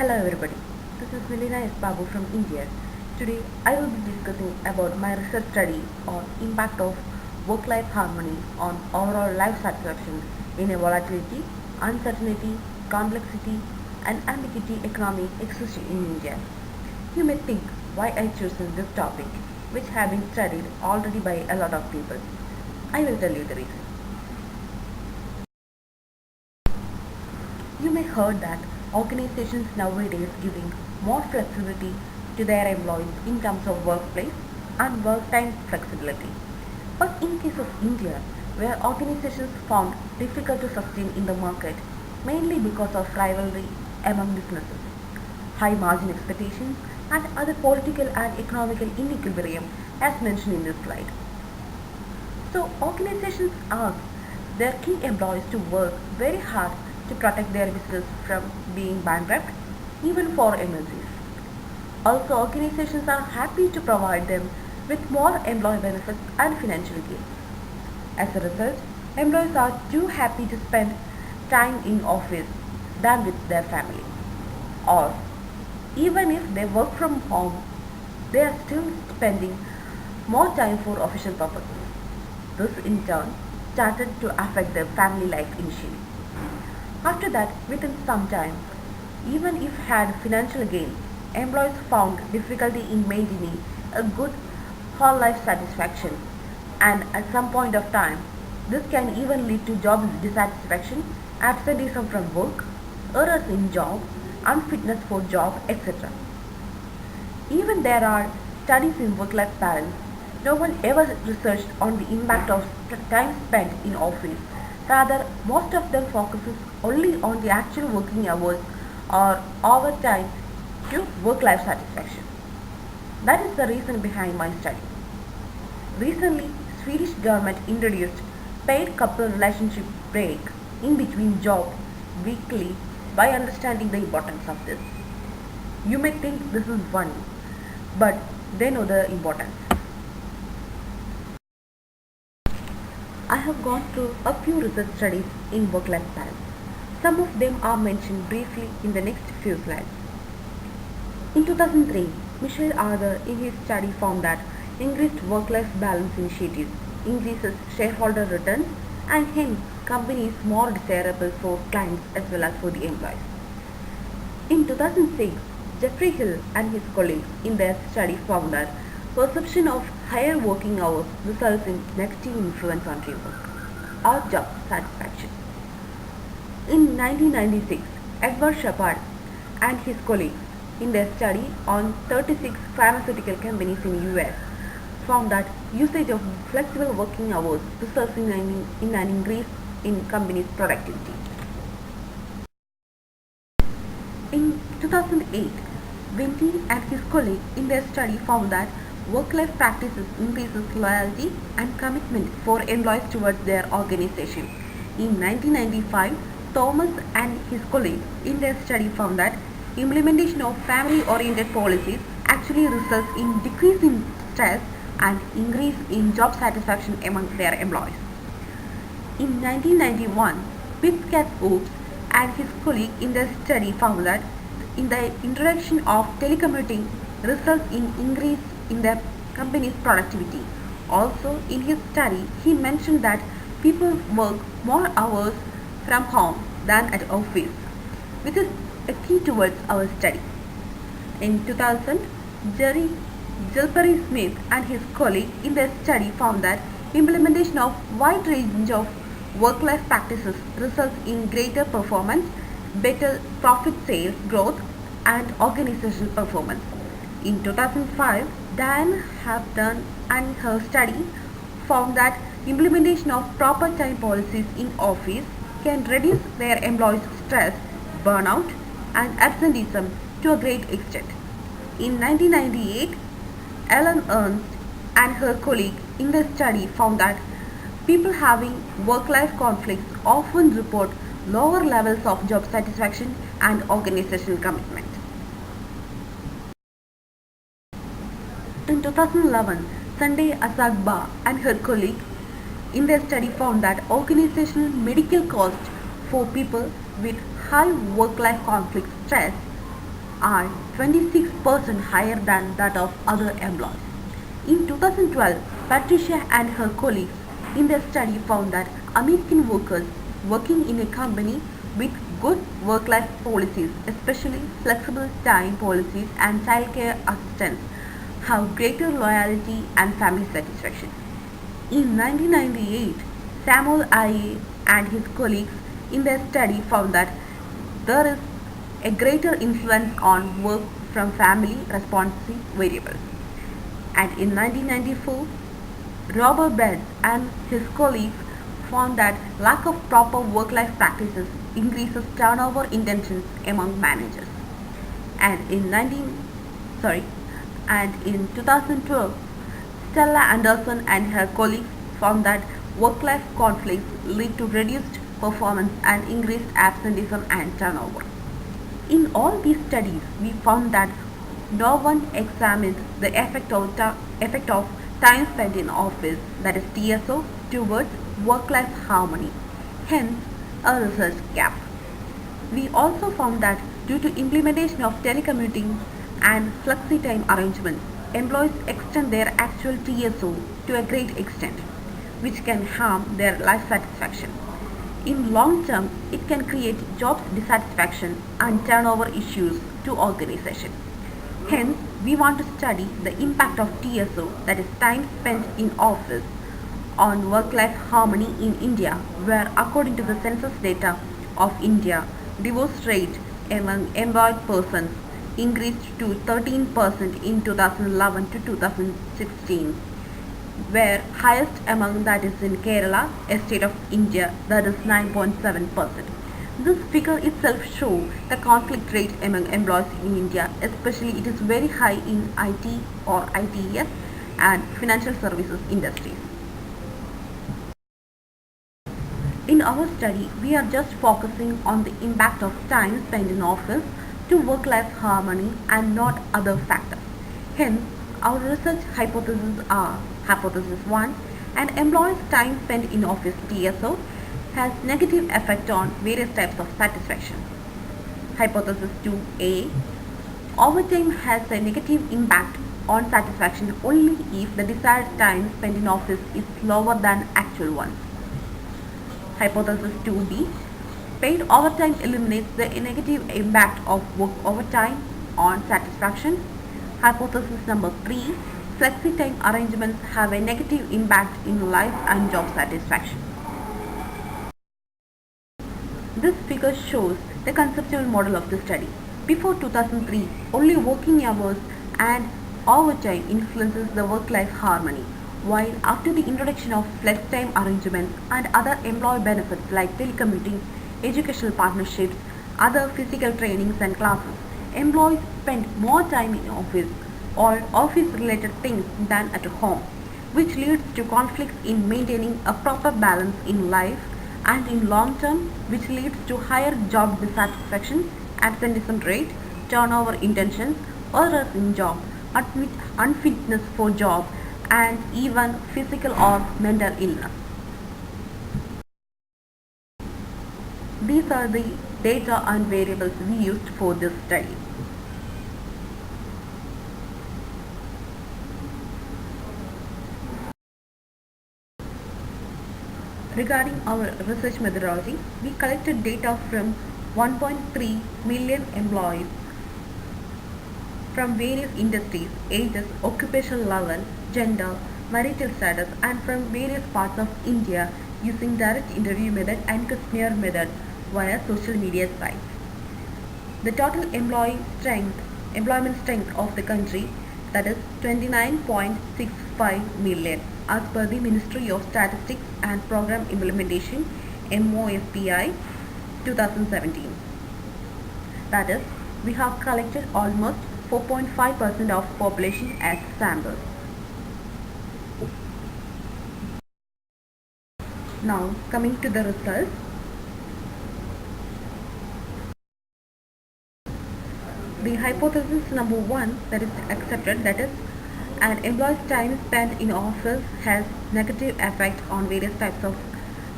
Hello everybody, this is Nileena Babu from India. Today I will be discussing about my research study on impact of work-life harmony on overall life satisfaction in a volatility, uncertainty, complexity and ambiguity economy exists in India. You may think why I chosen this topic, which have been studied already by a lot of people. I will tell you the reason. You may heard that organizations nowadays giving more flexibility to their employees in terms of workplace and work time flexibility. But in case of India, where organizations found difficult to sustain in the market mainly because of rivalry among businesses, high margin expectations and other political and economical inequilibrium as mentioned in this slide. So organizations ask their key employees to work very hard to protect their business from being bankrupt, even for emergencies. Also, organizations are happy to provide them with more employee benefits and financial gains. As a result, employees are too happy to spend time in office than with their family. Or, even if they work from home, they are still spending more time for official purposes. This in turn started to affect their family life initially. After that, within some time, even if had financial gain, employees found difficulty in maintaining a good whole life satisfaction, and at some point of time, this can even lead to job dissatisfaction, absenteeism from work, errors in job, unfitness for job, etc. Even there are studies in work-life balance. No one ever researched on the impact of time spent in office. Rather, most of them focuses only on the actual working hours or overtime to work-life satisfaction. That is the reason behind my study. Recently, Swedish government introduced paid couple relationship break in between jobs weekly by understanding the importance of this. You may think this is funny, but they know the importance. I have gone through a few research studies in work-life balance. Some of them are mentioned briefly in the next few slides. In 2003, Michel Arthur in his study found that increased work-life balance initiatives increases shareholder returns and hence company is more desirable for clients as well as for the employees. In 2006, Jeffrey Hill and his colleagues in their study found that perception of higher working hours results in negative influence on teamwork or job satisfaction. In 1996, Edward Shepard and his colleagues in their study on 36 pharmaceutical companies in US found that usage of flexible working hours results in an increase in companies' productivity. In 2008, Vinti and his colleagues in their study found that work-life practices increases loyalty and commitment for employees towards their organization. In 1995, Thomas and his colleagues in their study found that implementation of family-oriented policies actually results in decrease in stress and increase in job satisfaction among their employees. In 1991, Woods and his colleague in their study found that in the introduction of telecommuting results in increase in their company's productivity. Also, in his study, he mentioned that people work more hours from home than at office, which is a key towards our study. In 2000, Gilbert Smith and his colleague in their study found that implementation of wide range of work-life practices results in greater performance, better profit sales growth, and organizational performance. In 2005, Diane Hampton and her study found that implementation of proper time policies in office can reduce their employees' stress, burnout, and absenteeism to a great extent. In 1998, Ellen Ernst and her colleague in the study found that people having work-life conflicts often report lower levels of job satisfaction and organizational commitment. In 2011, Sunday Asagba and her colleague in their study found that organizational medical costs for people with high work-life conflict stress are 26% higher than that of other employees. In 2012, Patricia and her colleagues in their study found that American workers working in a company with good work-life policies, especially flexible time policies and childcare assistance, have greater loyalty and family satisfaction. In 1998, Samuel Aye and his colleagues in their study found that there is a greater influence on work from family responsive variables. And in 1994, Robert Bed and his colleagues found that lack of proper work-life practices increases turnover intentions among managers. And in 2012, Stella Anderson and her colleagues found that work-life conflicts lead to reduced performance and increased absenteeism and turnover. In all these studies, we found that no one examined the effect of time spent in office, that is TSO, towards work-life harmony, hence a research gap. We also found that due to implementation of telecommuting and flexi-time arrangements, employees extend their actual TSO to a great extent, which can harm their life satisfaction. In long term, it can create job dissatisfaction and turnover issues to organizations. Hence, we want to study the impact of TSO, that is time spent in office, on work-life harmony in India, where according to the census data of India, divorce rate among employed persons increased to 13% in 2011 to 2016, where highest among that is in Kerala, a state of India, that is 9.7%. This figure itself shows the conflict rate among employees in India, especially it is very high in IT or ITES and financial services industries. In our study, we are just focusing on the impact of time spent in office to work-life harmony and not other factors. Hence, our research hypotheses are: Hypothesis 1, an employee's time spent in office TSO has negative effect on various types of satisfaction. Hypothesis 2a, overtime has a negative impact on satisfaction only if the desired time spent in office is lower than actual one. Hypothesis 2b, paid overtime eliminates the negative impact of work overtime on satisfaction. Hypothesis number 3, flexi-time arrangements have a negative impact in life and job satisfaction. This figure shows the conceptual model of the study. Before 2003, only working hours and overtime influences the work-life harmony, while after the introduction of flex-time arrangements and other employee benefits like telecommuting, educational partnerships, other physical trainings and classes, employees spend more time in office or office-related things than at home, which leads to conflicts in maintaining a proper balance in life, and in long term, which leads to higher job dissatisfaction, absenteeism rate, turnover intentions, errors in job, unfitness for job, and even physical or mental illness. These are the data and variables we used for this study. Regarding our research methodology, we collected data from 1.3 million employees from various industries, ages, occupational level, gender, marital status, and from various parts of India using direct interview method and questionnaire method via social media sites. The total employment strength of the country, that is 29.65 million, as per the Ministry of Statistics and Program Implementation MOSPI 2017. That is, we have collected almost 4.5% of population as samples. Now coming to the results. The hypothesis number 1 that is accepted, that is, an employee's time spent in office has negative effect on various types of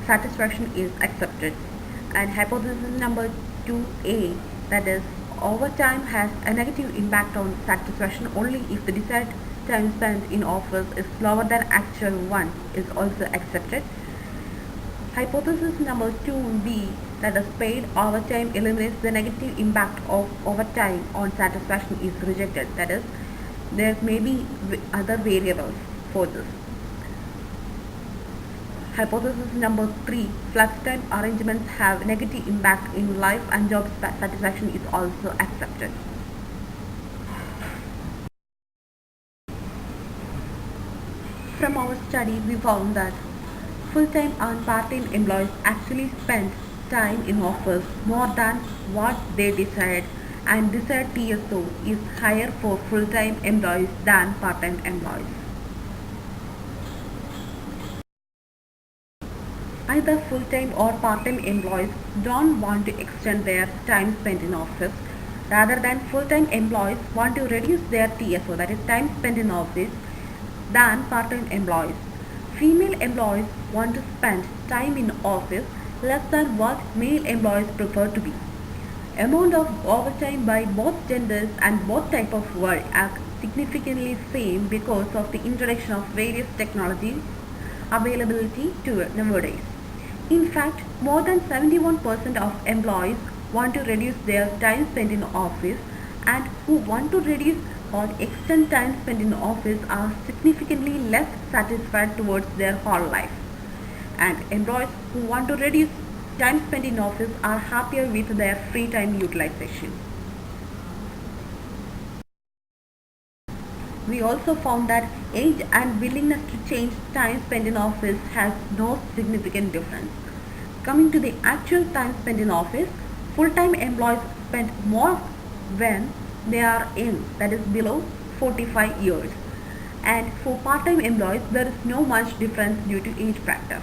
satisfaction, is accepted. And hypothesis number 2a, that is, overtime has a negative impact on satisfaction only if the desired time spent in office is lower than actual one is also accepted. Hypothesis number 2b, that is paid overtime eliminates the negative impact of overtime on satisfaction, is rejected. That is, there may be other variables for this. Hypothesis number 3, flex time arrangements have negative impact in life and job satisfaction, is also accepted. From our study, we found that full-time and part-time employees actually spend time in office more than what they desired, and desired TSO is higher for full-time employees than part-time employees. Either full-time or part-time employees don't want to extend their time spent in office. Rather than full-time employees want to reduce their TSO, that is time spent in office, than part-time employees. Female employees want to spend time in office less than what male employees prefer to be. Amount of overtime by both genders and both type of work are significantly same because of the introduction of various technologies availability to nowadays. In fact, more than 71% of employees want to reduce their time spent in office, and who want to reduce or extend time spent in office are significantly less satisfied towards their whole life. And employees who want to reduce time spent in office are happier with their free time utilization. We also found that age and willingness to change time spent in office has no significant difference. Coming to the actual time spent in office, full-time employees spend more when they are in, that is below 45 years. And for part-time employees, there is no much difference due to age factor.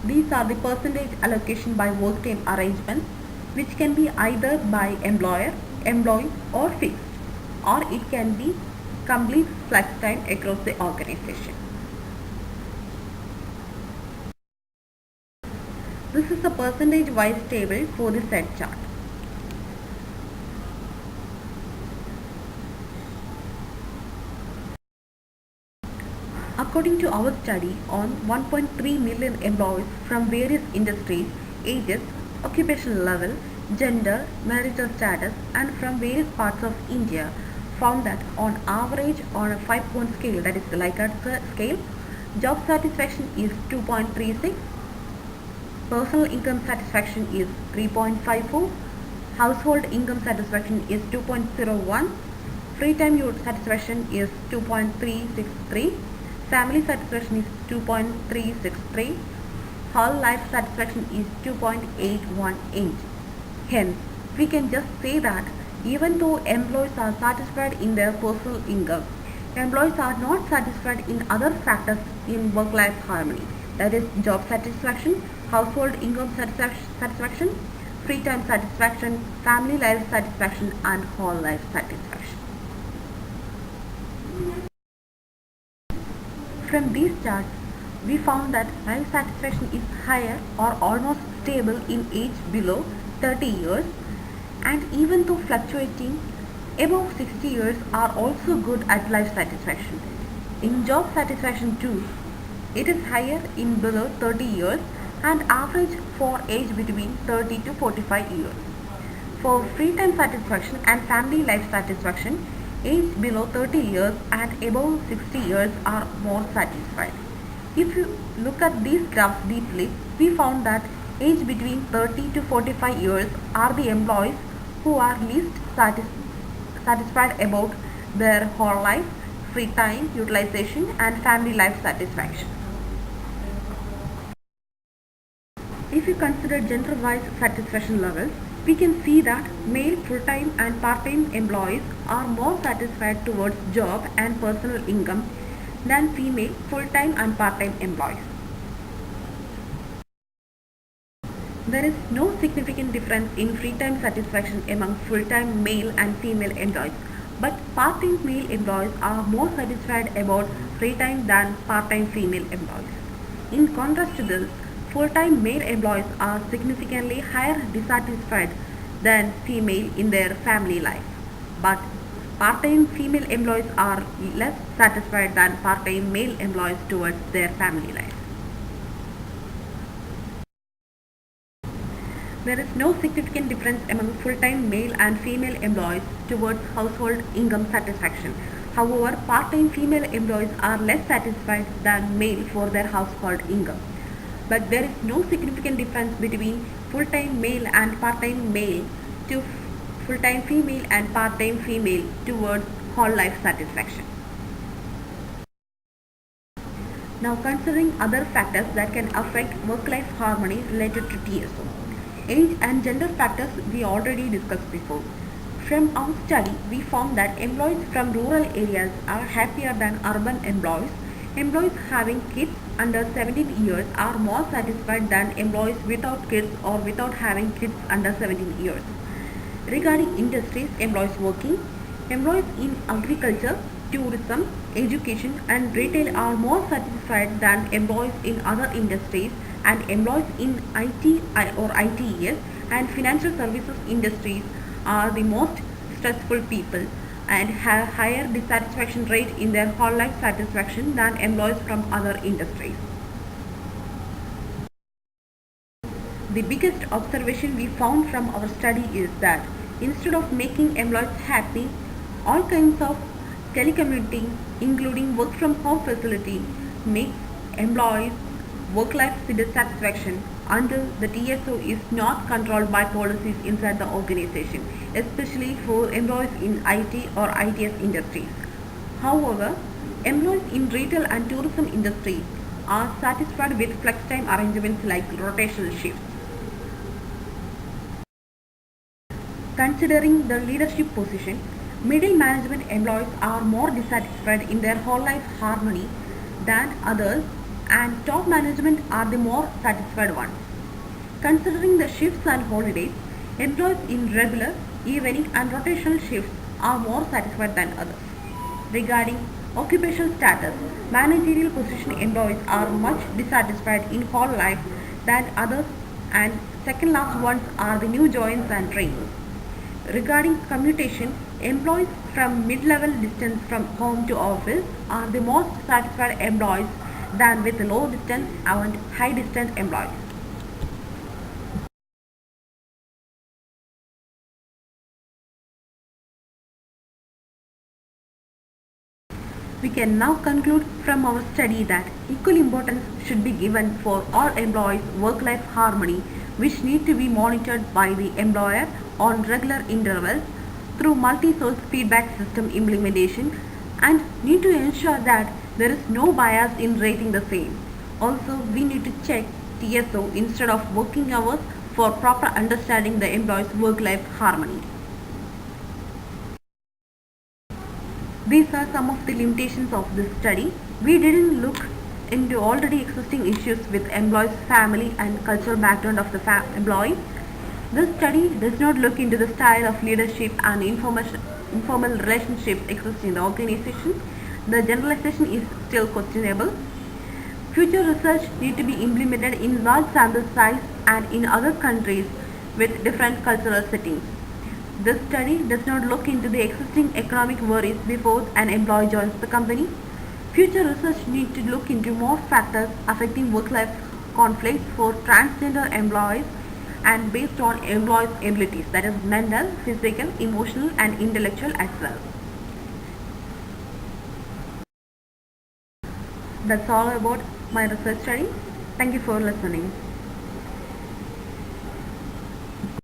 These are the percentage allocation by work time arrangements, which can be either by employer, employee or fixed, or it can be complete flex time across the organization. This is a percentage wise table for the said chart. According to our study on 1.3 million employees from various industries, ages, occupational level, gender, marital status, and from various parts of India, found that on average on a 5-point scale, that is the Likert scale, job satisfaction is 2.36, personal income satisfaction is 3.54, household income satisfaction is 2.01, free time satisfaction is 2.363, family satisfaction is 2.363, whole life satisfaction is 2.818. Hence, we can just say that even though employees are satisfied in their personal income, employees are not satisfied in other factors in work-life harmony, that is job satisfaction, household income satisfaction, free time satisfaction, family life satisfaction, and whole life satisfaction. From these charts, we found that life satisfaction is higher or almost stable in age below 30 years, and even though fluctuating, above 60 years are also good at life satisfaction. In job satisfaction too, it is higher in below 30 years and average for age between 30 to 45 years. For free time satisfaction and family life satisfaction, age below 30 years and above 60 years are more satisfied. If you look at these graphs deeply, we found that age between 30 to 45 years are the employees who are least satisfied about their whole life, free time utilization, and family life satisfaction. If you consider gender-wise satisfaction levels, we can see that male full-time and part-time employees are more satisfied towards job and personal income than female full-time and part-time employees. There is no significant difference in free time satisfaction among full-time male and female employees, but part-time male employees are more satisfied about free time than part-time female employees. In contrast to this, full-time male employees are significantly higher dissatisfied than female in their family life, but part-time female employees are less satisfied than part-time male employees towards their family life. There is no significant difference among full-time male and female employees towards household income satisfaction. However, part-time female employees are less satisfied than male for their household income. But there is no significant difference between full-time male and part-time male to full-time female and part-time female towards whole life satisfaction. Now, considering other factors that can affect work-life harmony related to TSO. Age and gender factors we already discussed before. From our study, we found that employees from rural areas are happier than urban employees. Employees having kids under 17 years are more satisfied than employees without kids or without having kids under 17 years. Regarding industries, employees in agriculture, tourism, education and retail are more satisfied than employees in other industries, and employees in IT or ITES and financial services industries are the most stressful people and have higher dissatisfaction rate in their whole life satisfaction than employees from other industries. The biggest observation we found from our study is that instead of making employees happy, all kinds of telecommuting, including work from home facility, makes employees work-life dissatisfaction until the TSO is not controlled by policies inside the organization, especially for employees in IT or ITS industries. However, employees in retail and tourism industry are satisfied with flex time arrangements like rotational shifts. Considering the leadership position, middle management employees are more dissatisfied in their whole life harmony than others, and top management are the more satisfied ones. Considering the shifts and holidays, employees in regular, evening and rotational shifts are more satisfied than others. Regarding occupational status, managerial position employees are much dissatisfied in whole life than others, and second last ones are the new joins and trainees. Regarding commutation, employees from mid-level distance from home to office are the most satisfied employees than with low distance and high distance employees. We can now conclude from our study that equal importance should be given for all employees' work-life harmony, which need to be monitored by the employer on regular intervals through multi-source feedback system implementation, and need to ensure that there is no bias in rating the same. Also, we need to check TSO instead of working hours for proper understanding the employee's work-life harmony. These are some of the limitations of this study. We didn't look into already existing issues with employees' family and cultural background of the employee. This study does not look into the style of leadership and informal relationships existing in the organization. The generalization is still questionable. Future research needs to be implemented in large sample size and in other countries with different cultural settings. This study does not look into the existing economic worries before an employee joins the company. Future research needs to look into more factors affecting work-life conflicts for transgender employees and based on employees' abilities, that is mental, physical, emotional and intellectual as well. That's all about my research study. Thank you for listening.